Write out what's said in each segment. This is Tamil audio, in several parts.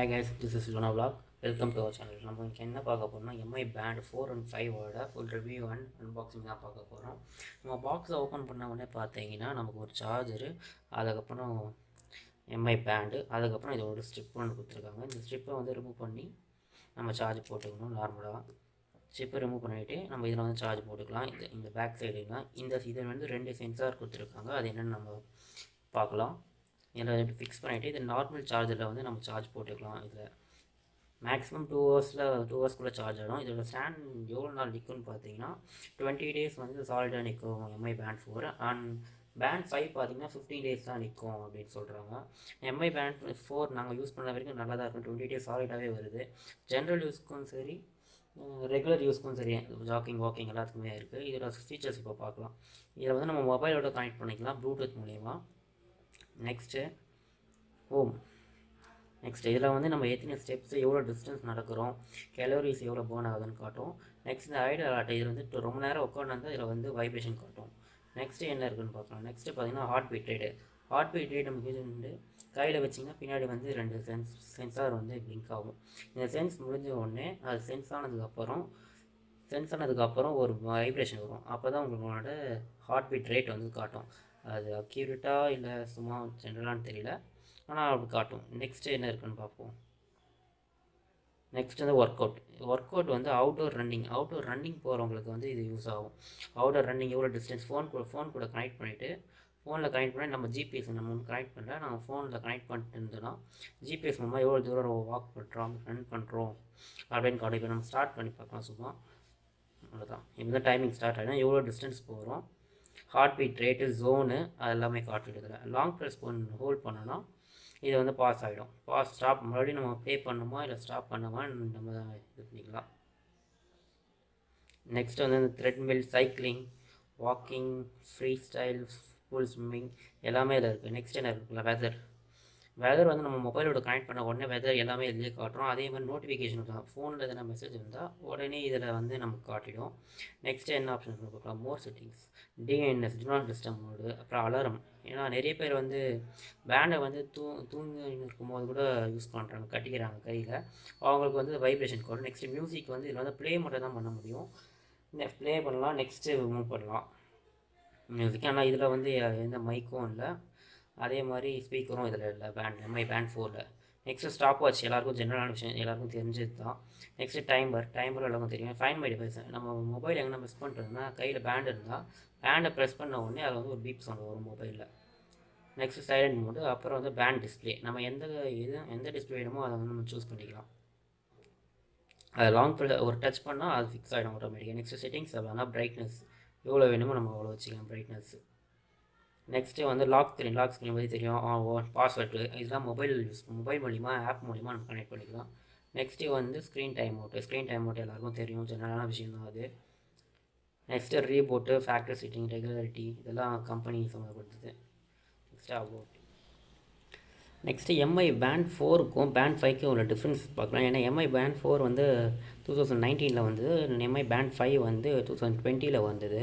Hi guys, this is Luna Vlog. Welcome to our channel. நம்ம இன்னைக்கு என்ன பார்க்க போறோம்னா எம்ஐ பேண்ட் 4 and 5 ஓட ஃபுல் ரிவ்யூ அண்ட் அன்பாக்சிங் தான் பார்க்க போகிறோம். நம்ம பாக்ஸை ஓப்பன் பண்ண உடனே பார்த்தீங்கன்னா நமக்கு ஒரு சார்ஜரு, அதுக்கப்புறம் எம்ஐ பேண்டு, அதுக்கப்புறம் இதோட ஸ்ட்ரிப் ஒன்று கொடுத்துருக்காங்க. இந்த ஸ்ட்ரிப்பை வந்து ரிமூவ் பண்ணி நம்ம சார்ஜ் போட்டுக்கணும். நார்மலாக ஸ்ட்ரிப்பை ரிமூவ் பண்ணிவிட்டு நம்ம இதில் வந்து சார்ஜ் போட்டுக்கலாம். இந்த பேக் சைடுலாம் இதில் வந்து 2 சென்சார் கொடுத்துருக்காங்க. அது என்னென்னு நம்ம பார்க்கலாம். இதில் ஃபிக்ஸ் பண்ணிவிட்டு இது நார்மல் சார்ஜரில் வந்து நம்ம சார்ஜ் போட்டுக்கலாம். இதில் மேக்ஸிமம் 2 ஹவர்ஸ்க்குள்ளே சார்ஜ் ஆகிடும். இதோட ஸ்டாண்ட் எவ்வளோ நாள் நிற்கும்னு பார்த்தீங்கன்னா 20 days வந்து சாலிடாக நிற்கும் எம்ஐ பேண்ட் 4. அண்ட் பேண்ட் 5 பார்த்தீங்கன்னா 15 days தான் நிற்கும் அப்படின்னு சொல்கிறாங்க. எம்ஐ பேண்ட் 4 நாங்கள் யூஸ் பண்ண வரைக்கும் நல்லா தான் இருக்கும். 20 days சாலிடாகவே வருது. ஜென்ரல் யூஸ்க்கும் சரி, ரெகுலர் யூஸ்க்கும் சரி, ஜாக்கிங் வாக்கிங் எல்லாத்துக்குமே இருக்குது. இதோட ஃபீச்சர்ஸ் இப்போ பார்க்கலாம். இதில் வந்து நம்ம மொபைலோட கனெக்ட் பண்ணிக்கலாம் ப்ளூடூத் மூலிமா. நெக்ஸ்ட் இதில் வந்து நம்ம எத்தனை ஸ்டெப்ஸ், எவ்வளோ டிஸ்டன்ஸ் நடக்கிறோம், கேலோரிஸ் எவ்வளோ பேர்ன் ஆகுதுன்னு காட்டும். நெக்ஸ்ட் இந்த ஐடியல் அட்டை இது வந்து ரொம்ப நேரம் உட்காந்து இதில் வந்து வைப்ரேஷன் காட்டும். நெக்ஸ்ட்டு என்ன இருக்குதுன்னு பார்க்கலாம். நெக்ஸ்ட்டு பார்த்தீங்கன்னா ஹார்ட் பீட் ரேட் நமக்கு இது வந்து கையில் வச்சிங்கன்னா பின்னாடி வந்து 2 சென்சார் வந்து பிளிங்க் ஆகும். இந்த சென்ஸ் முடிஞ்ச உடனே அது சென்ஸ் ஆனதுக்கப்புறம் ஒரு வைப்ரேஷன் வரும். அப்போ தான் உங்களோட ஹார்ட் பீட் ரேட் வந்து காட்டும். அது அக்யூரேட்டாக இல்லை சும்மா ஜென்ரலானு தெரியல, ஆனால் அப்படி காட்டும். நெக்ஸ்ட்டு என்ன இருக்குதுன்னு பார்ப்போம். நெக்ஸ்ட் வந்து ஒர்க் அவுட் வந்து அவுட்டோர் ரன்னிங் போகிறவங்களுக்கு வந்து இது யூஸ் ஆகும். அவுட்டோர் ரன்னிங் எவ்வளோ டிஸ்டன்ஸ் ஃபோன் கூட கனெக்ட் பண்ணிவிட்டு, ஃபோனில் கனெக்ட் பண்ணி நம்ம ஜிபிஎஸ் நம்ம ஒன்று கனெக்ட் பண்ணல, நம்ம ஃபோனில் கனெக்ட் பண்ணிட்டு இருந்தோன்னா ஜிபிஎஸ் மூலமாக எவ்வளோ தூரம் வாக் பண்ணுறோம், ரன் பண்ணுறோம் அப்படின்னு காட்டும். இப்போ நம்ம ஸ்டார்ட் பண்ணி பார்க்கலாம். சும்மா அவ்வளோதான். இப்போ டைமிங் ஸ்டார்ட் ஆகிடும், எவ்வளோ டிஸ்டன்ஸ் போகிறோம், ஹார்ட் பீட் ரேட்டு, ஜோனு, அது எல்லாமே காட்டுறதுல லாங் ப்ரெஸ் ஹோல்ட் பண்ணோன்னா இது வந்து பாஸ் ஆகிடும். ஸ்டாப் மறுபடியும் நம்ம ப்ளே பண்ணுமா இல்லை ஸ்டாப் பண்ணுமா நம்ம இது பண்ணிக்கலாம். நெக்ஸ்ட் வந்து இந்த treadmill, cycling, walking, free style, full swimming எல்லாமே இதில் இருக்குது. நெக்ஸ்ட் என்ன இருக்குல்ல, வெதர் வந்து நம்ம மொபைலோட கனெக்ட் பண்ண உடனே வெதர் எல்லாமே இதிலே காட்டுறோம். அதே மாதிரி நோட்டிஃபிகேஷன் தான், ஃபோனில் எதனா மெசேஜ் வந்தால் உடனே இதில் வந்து நமக்கு காட்டிடும். நெக்ஸ்ட்டு என்ன ஆப்ஷன் பார்க்கலாம், more settings, DNS, do not disturb mode, அப்புறம் அலாரம். ஏன்னா நிறைய பேர் வந்து பேண்டை வந்து தூங்கி இருக்கும்போது கூட யூஸ் பண்ணுறாங்க, கட்டிக்கிறாங்க கையில், அவங்களுக்கு வந்து வைப்ரேஷன் காட்டும். நெக்ஸ்ட்டு மியூசிக் வந்து இதில் வந்து ப்ளே மட்டும் தான் பண்ண முடியும். ப்ளே பண்ணலாம், நெக்ஸ்ட்டு மூவ் பண்ணலாம் மியூசிக். ஆனால் இதில் வந்து எந்த மைக்கும் இல்லை, அதே மாதிரி ஸ்பீக்கரும் இதில் இல்லை Mi band 4. Next stop watch, எல்லாருக்கும் ஜென்ரலான விஷயம், எல்லாருக்கும் தெரிஞ்சது தான். நெக்ஸ்ட்டு டைமர் எல்லாருக்கும் தெரியும். ஃபைண்ட் மை டிவைஸ், நம்ம மொபைல் எங்கே மிஸ் பண்ணுறதுன்னா கையில் பேண்ட் இருந்தால் பேண்டை ப்ரெஸ் பண்ண உடனே அது வந்து ஒரு பீப் சவுண்ட் வரும் மொபைலில். நெக்ஸ்ட்டு சைலண்ட் மோடு, அப்புறம் வந்து பேண்ட் டிஸ்பிளே, நம்ம எந்த டிஸ்பிளே வேணுமோ அதை வந்து நம்ம சூஸ் பண்ணிக்கலாம். அது ஒரு டச் பண்ணால் அது ஃபிக்ஸ் ஆகிடும் ஆட்டோமேட்டிக்காக. நெக்ஸ்ட்டு செட்டிங்ஸ் அப்படின்னா பிரைட்னஸ் எவ்வளோ வேணுமோ நம்ம அவ்வளோ வச்சுக்கலாம் பிரைட்னஸ். நெக்ஸ்ட்டு வந்து லாக் ஸ்க்ரீன் பற்றி தெரியும், பாஸ்வேர்டு இதெல்லாம் மொபைல் மூலிமா ஆப் மூலிமா நம்ம கனெக்ட் பண்ணிக்கலாம். நெக்ஸ்ட்டு வந்து ஸ்க்ரீன் டைம் அவுட் எல்லாருக்கும் தெரியும், ஜெனரலான விஷயம் தான் அது. Next reboot, factory setting, regularity இதெல்லாம் கம்பெனி சம்மந்தப்படுத்துது. நெக்ஸ்ட்டு எம்ஐ பேண்ட் 4க்கும் பேண்ட் 5க்கும் உள்ள டிஃப்ரென்ஸ் பார்க்கலாம். ஏன்னா எம்ஐ பேண்ட் 4 வந்து 2019 வந்தது, எம்ஐ பேண்ட் 5 வந்து 2020 வந்தது.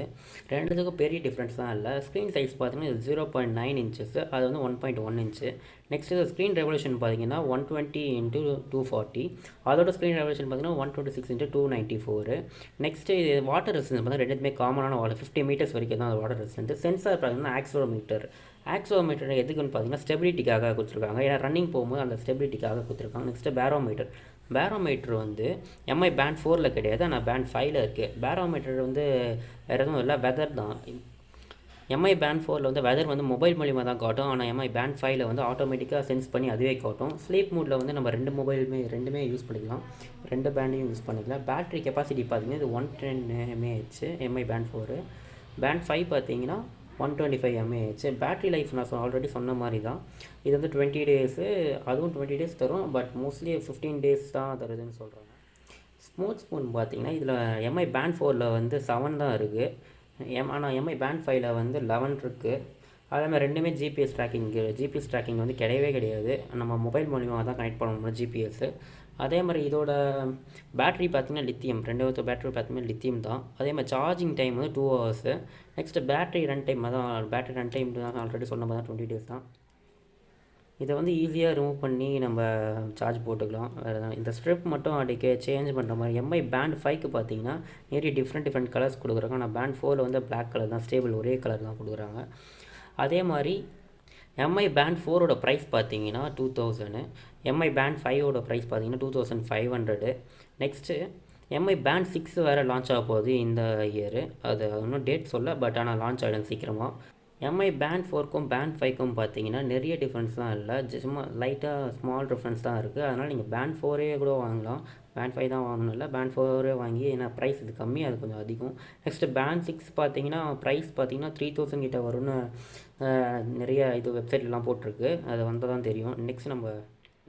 ரெண்டுத்துக்கும் பெரிய டிஃப்ரென்ஸ் தான் இல்லை. ஸ்க்ரீன் சைஸ் பார்த்தீங்கன்னா இது 0.9 இன்ச்சஸ், அது வந்து 1.1 இன்ச்சு. நெக்ஸ்ட்டு இது ஸ்க்ரீன் ரெவல்யூஷன் பார்த்தீங்கன்னா 120x240, அதோட ஸ்க்ரீன் ரெவல்யூஷன் பார்த்தீங்கன்னா 126x294. நெக்ஸ்ட்டு இது வாட்டர் ரெசிஸ்டன்ஸ் பார்த்தீங்கன்னா ரெண்டுமே காமனான வாட்டர், 50 மீட்டர்ஸ் வரைக்கும் தான் அது வாட்டர் ரெசிஸ்டன்ஸ். சென்சார் பார்த்தீங்கன்னா ஆக்ஸோமீட்டர் எதுக்குன்னு பார்த்தீங்கன்னா ஸ்டெபிலிட்டிக்காக கொடுத்துருக்காங்க. ஏன்னா ரன்னிங் போகும்போது அந்த ஸ்டெபிலிட்டிக்காக கொடுத்துருக்காங்க. நெக்ஸ்ட்டு பேரோமீட்டர் வந்து எம்ஐ பேண்ட் 4 கிடையாது, ஆனால் பேண்ட் 5 இருக்குது. பேரோமீட்டர் வந்து வேறு எதுவும் இல்லை, வெதர் தான். எம்ஐ பேண்ட் 4 வந்து வெதர் வந்து மொபைல் மூலிமா தான் காட்டும், ஆனால் எம்ஐ பேண்ட் 5 வந்து ஆட்டோமேட்டிக்காக சென்ஸ் பண்ணி அதுவே காட்டும். ஸ்லீப் மூடில் வந்து நம்ம ரெண்டுமே யூஸ் பண்ணிக்கலாம், 2 பேண்டையும் யூஸ் பண்ணிக்கலாம். பேட்ரி கெப்பாசிட்டி பார்த்தீங்கன்னா இது 110 mAh எம்ஐ பேண்ட் 4. பேண்ட் 5 பார்த்தீங்கன்னா 125 mAh. பேட்ரி லைஃப் நான் ஆல்ரெடி சொன்ன மாதிரி தான், இது வந்து 20 days, அதுவும் 20 days தரும், பட் மோஸ்ட்லி 15 days தான் தருதுன்னு சொல்கிறாங்க. ஸ்மூத் ஸ்பூன் பார்த்தீங்கன்னா இதில் எம்ஐ பேண்ட் 4 வந்து 7 தான் இருக்குது, ஆனால் எம்ஐ பேண்ட் 5 வந்து 11 இருக்குது. அதேமாதிரி ரெண்டுமே ஜிபிஎஸ் ட்ராக்கிங் வந்து கிடையாது, நம்ம மொபைல் மூலிமா தான் கனெக்ட் பண்ண முடியும் ஜிபிஎஸ். அதே மாதிரி இதோட பேட்ரி பார்த்திங்கன்னா லித்தியம், 2 பேட்ரி பார்த்திங்கன்னா லித்தியம் தான். அதே மாதிரி சார்ஜிங் டைம் வந்து 2 hours. Next battery run time தான் ஆல்ரெடி சொன்ன மாதிரி தான் 20 days தான். இதை வந்து ஈஸியாக ரிமூவ் பண்ணி நம்ம சார்ஜ் போட்டுக்கலாம். வேறு தான் இந்த ஸ்ட்ரிப் மட்டும் அடிக்க சேஞ்ச் பண்ணுற மாதிரி. எம்ஐ பேண்ட் 5க்கு பார்த்தீங்கன்னா நிறைய டிஃப்ரெண்ட் கலர்ஸ் கொடுக்குறாங்க. ஆனால் பேண்ட் 4ல் வந்து பிளாக் கலர் தான், ஸ்டேபிள் ஒரே கலர் தான் கொடுக்குறாங்க. அதே மாதிரி எம்ஐ பேண்ட் 4ஓட ப்ரைஸ் பார்த்தீங்கன்னா 2000. எம்ஐ பேண்ட் 5ஓட ப்ரைஸ் பார்த்தீங்கன்னா 2500. நெக்ஸ்ட்டு எம்ஐ பேண்ட் 6 வேறு லான்ச் ஆக போகுது இந்த இயரு. அது இன்னும் டேட் சொல்ல, பட் ஆனால் லான்ச் ஆகிடும் சீக்கிரமாக. எம்ஐ பேண்ட் 4க்கும் பேண்ட் 5க்கும் பார்த்தீங்கன்னா நிறைய டிஃப்ரென்ஸ்லாம் இல்லை, சும்மா லைட்டாக ஸ்மால் டிஃப்ரென்ஸ் தான் இருக்குது. அதனால் நீங்கள் பேண்ட் 4ஏ கூட வாங்கலாம். பேண்ட் 5 தான் வாங்கணும் இல்லை, பேண்ட் 4ஏ வாங்கி, ஏன்னா ப்ரைஸ் இது கம்மி, அது கொஞ்சம் அதிகம். நெக்ஸ்ட்டு பேண்ட் 6 பார்த்தீங்கன்னா ப்ரைஸ் பார்த்தீங்கன்னா 3000 கிட்ட வரும்னு நிறைய இது வெப்சைட்லாம் போட்டிருக்கு. அது வந்தால் தான் தெரியும்.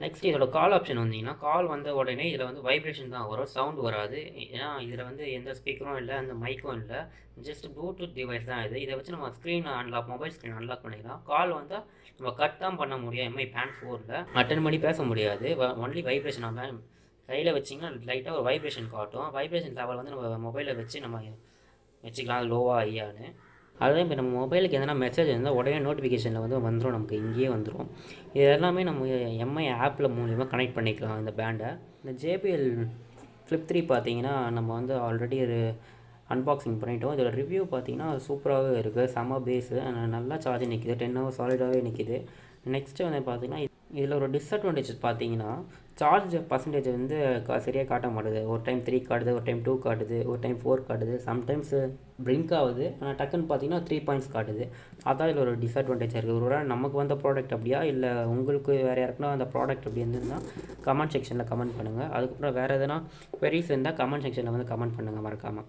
நெக்ஸ்ட் இதோட கால் ஆப்ஷன் வந்தீங்கன்னா, கால் வந்த உடனே இதில் வந்து வைப்ரேஷன் தான் வரும், சவுண்ட் வராது. ஏன்னா இதில் வந்து எந்த ஸ்பீக்கரும் இல்லை, அந்த மைக்கும் இல்லை, ஜஸ்ட் ப்ளூடூத் டிவைஸ் தான் இது. இதை வச்சு நம்ம screen unlock, mobile screen unlock பண்ணிக்கலாம். கால் வந்தால் நம்ம கட் தான் பண்ண முடியும். எம்ஐ பேண்ட் 4ல் அட்டன் பண்ணி பேச முடியாது, ஒன்லி வைப்ரேஷன். நம்ம கையில் வச்சிங்கன்னா லைட்டாக ஒரு வைப்ரேஷன் காட்டும். வைப்ரேஷன் லெவல் வந்து நம்ம மொபைலில் வச்சு நம்ம வச்சுக்கலாம், அது லோவா ஹையான்னு. அதே இப்போ நம்ம மொபைலுக்கு எதனா மெசேஜ் இருந்தால் உடனே நோட்டிஃபிகேஷனில் வந்து வந்துடும், நமக்கு இங்கேயே வந்துடும். இது எல்லாமே நம்ம எம்ஐ ஆப்பில் மூலிமா கனெக்ட் பண்ணிக்கலாம் இந்த பேண்டை. இந்த ஜேபிஎல் ஃப்ளிப் 3 பார்த்தீங்கன்னா நம்ம வந்து ஆல்ரெடி ஒரு அன்பாக்சிங் பண்ணிட்டோம். இதோட ரிவ்யூ பார்த்தீங்கன்னா சூப்பராகவே இருக்குது, செம பேஸு, நல்லா சார்ஜ் நிற்கிது, 10 ஹவர்ஸ் சாலிடாகவே நிற்கிது. நெக்ஸ்ட்டு வந்து பார்த்தீங்கன்னா இதில் ஒரு டிஸ்அட்வான்டேஜ் பார்த்தீங்கன்னா, சார்ஜ் பர்சன்டேஜ் வந்து சரியாக காட்ட மாட்டுது. ஒரு டைம் 3 காட்டுது, ஒரு டைம் 2 காட்டுது, ஒரு டைம் 4 காட்டுது, சம்டைம்ஸ் பிரிங்க் ஆகுது. ஆனால் டக்குன்னு பார்த்தீங்கன்னா 3 பாயிண்ட்ஸ் காட்டுது. அதான் இதில் ஒரு டிஸ்அட்வான்டேஜ் இருக்குது. ஒரு வேளை நமக்கு வந்த ப்ராடக்ட் அப்படியா, இல்லை உங்களுக்கு வேறு யாருக்குன்னா அந்த ப்ராடக்ட் அப்படி இருந்ததுன்னா கமெண்ட் செக்ஷனில் கமெண்ட் பண்ணுங்கள். அதுக்கப்புறம் வேறு எதனா queries இருந்தால் கமெண்ட் செக்ஷனில் வந்து கமெண்ட் பண்ணுங்கள் மறக்காமல்.